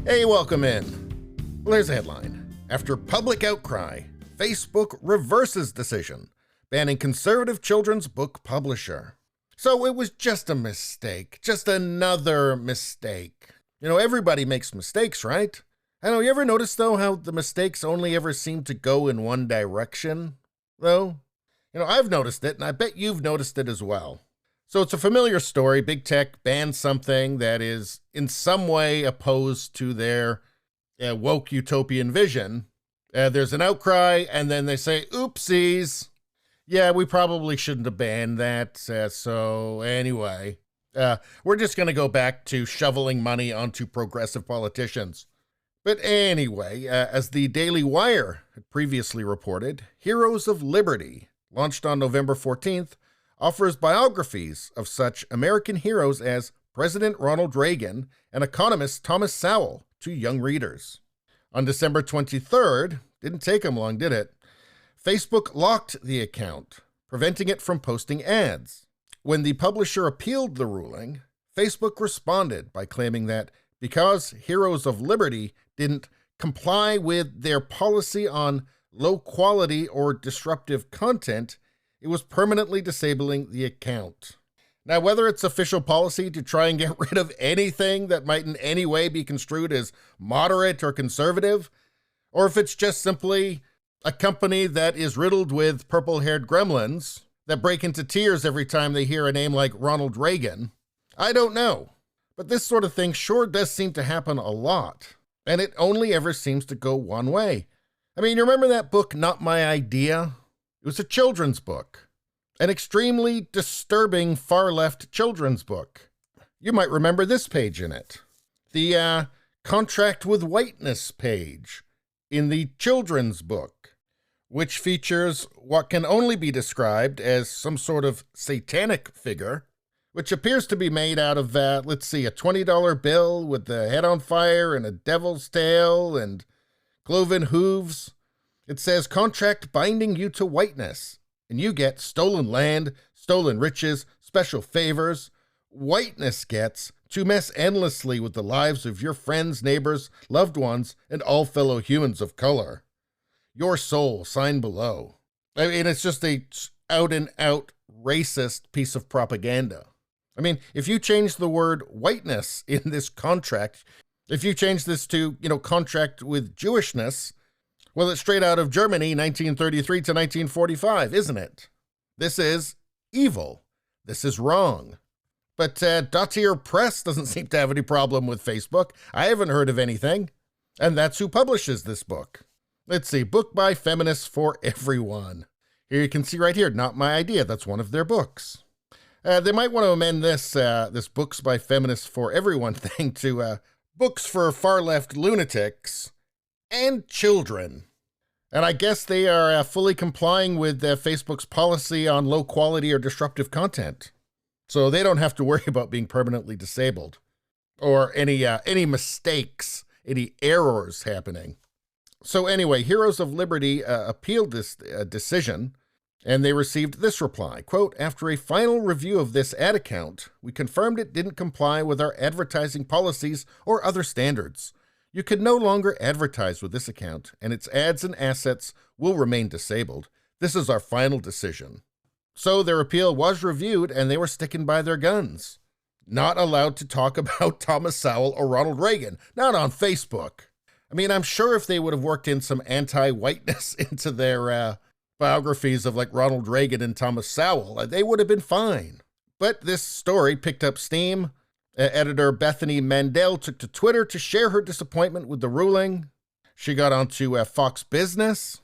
Hey, welcome in. Well, here's a headline. After public outcry, Facebook reverses decision, banning conservative children's book publisher. So it was just a mistake, just another mistake. You know, everybody makes mistakes, right? I know, you ever notice, though, how the mistakes only ever seem to go in one direction, though? You know, I've noticed it, and I bet you've noticed it as well. So it's a familiar story. Big tech bans something that is in some way opposed to their woke utopian vision. There's an outcry, and then they say, oopsies. Yeah, we probably shouldn't have banned that. So anyway, we're just going to go back to shoveling money onto progressive politicians. But anyway, as the Daily Wire had previously reported, Heroes of Liberty, launched on November 14th, offers biographies of such American heroes as President Ronald Reagan and economist Thomas Sowell to young readers. On December 23rd, didn't take them long, did it? Facebook locked the account, preventing it from posting ads. When the publisher appealed the ruling, Facebook responded by claiming that because Heroes of Liberty didn't comply with their policy on low quality or disruptive content, it was permanently disabling the account. Now, whether it's official policy to try and get rid of anything that might in any way be construed as moderate or conservative, or if it's just simply a company that is riddled with purple-haired gremlins that break into tears every time they hear a name like Ronald Reagan, I don't know. But this sort of thing sure does seem to happen a lot, and it only ever seems to go one way. I mean, you remember that book, Not My Idea? It was a children's book, an extremely disturbing far-left children's book. You might remember this page in it, the contract with whiteness page in the children's book, which features what can only be described as some sort of satanic figure, which appears to be made out of, a $20 bill with the head on fire and a devil's tail and cloven hooves. It says, contract binding you to whiteness, and you get stolen land, stolen riches, special favors. Whiteness gets to mess endlessly with the lives of your friends, neighbors, loved ones, and all fellow humans of color. Your soul, sign below. I mean, it's just a out-and-out racist piece of propaganda. I mean, if you change the word whiteness in this contract, if you change this to, contract with Jewishness, well, it's straight out of Germany, 1933 to 1945, isn't it? This is evil. This is wrong. But Dotier Press doesn't seem to have any problem with Facebook. I haven't heard of anything. And that's who publishes this book. Let's see, book by feminists for everyone. Here you can see right here, Not My Idea. That's one of their books. They might want to amend this books by feminists for everyone thing to books for far-left lunatics and children. And I guess they are fully complying with Facebook's policy on low quality or disruptive content. So they don't have to worry about being permanently disabled or any mistakes, any errors happening. So anyway, Heroes of Liberty appealed this decision, and they received this reply, quote, after a final review of this ad account, we confirmed it didn't comply with our advertising policies or other standards. You can no longer advertise with this account, and its ads and assets will remain disabled. This is our final decision. So their appeal was reviewed, and they were sticking by their guns. Not allowed to talk about Thomas Sowell or Ronald Reagan, not on Facebook. I mean, I'm sure if they would have worked in some anti-whiteness into their biographies of like Ronald Reagan and Thomas Sowell, they would have been fine. But this story picked up steam. Editor Bethany Mandel took to Twitter to share her disappointment with the ruling. She got onto Fox Business,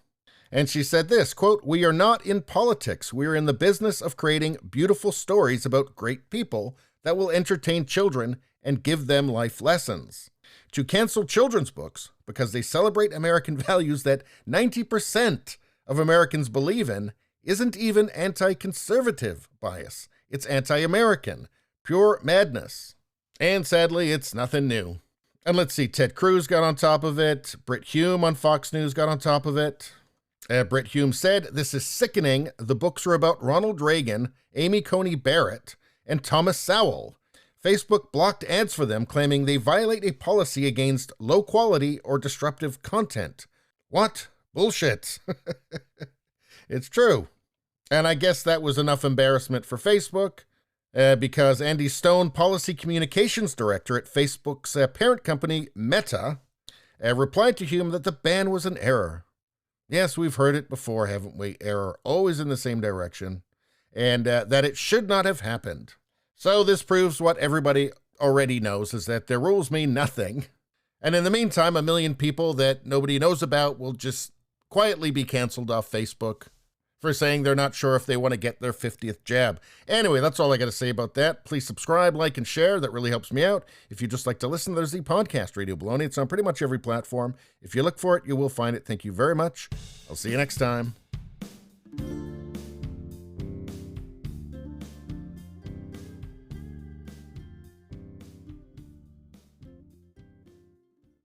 and she said this, quote, we are not in politics. We are in the business of creating beautiful stories about great people that will entertain children and give them life lessons. To cancel children's books because they celebrate American values that 90% of Americans believe in isn't even anti-conservative bias. It's anti-American, pure madness. And sadly, it's nothing new. And let's see, Ted Cruz got on top of it. Brit Hume on Fox News got on top of it. Brit Hume said, this is sickening. The books are about Ronald Reagan, Amy Coney Barrett, and Thomas Sowell. Facebook blocked ads for them, claiming they violate a policy against low quality or disruptive content. What? Bullshit. It's true. And I guess that was enough embarrassment for Facebook, because Andy Stone, Policy Communications Director at Facebook's parent company, Meta, replied to Hume that the ban was an error. Yes, we've heard it before, haven't we? Error, always in the same direction. And that it should not have happened. So this proves what everybody already knows, is that their rules mean nothing. And in the meantime, a million people that nobody knows about will just quietly be canceled off Facebook for saying they're not sure if they want to get their 50th jab. Anyway, that's all I got to say about that. Please subscribe, like, and share. That really helps me out. If you just like to listen, there's the podcast Radio Baloney. It's on pretty much every platform. If you look for it, you will find it. Thank you very much. I'll see you next time.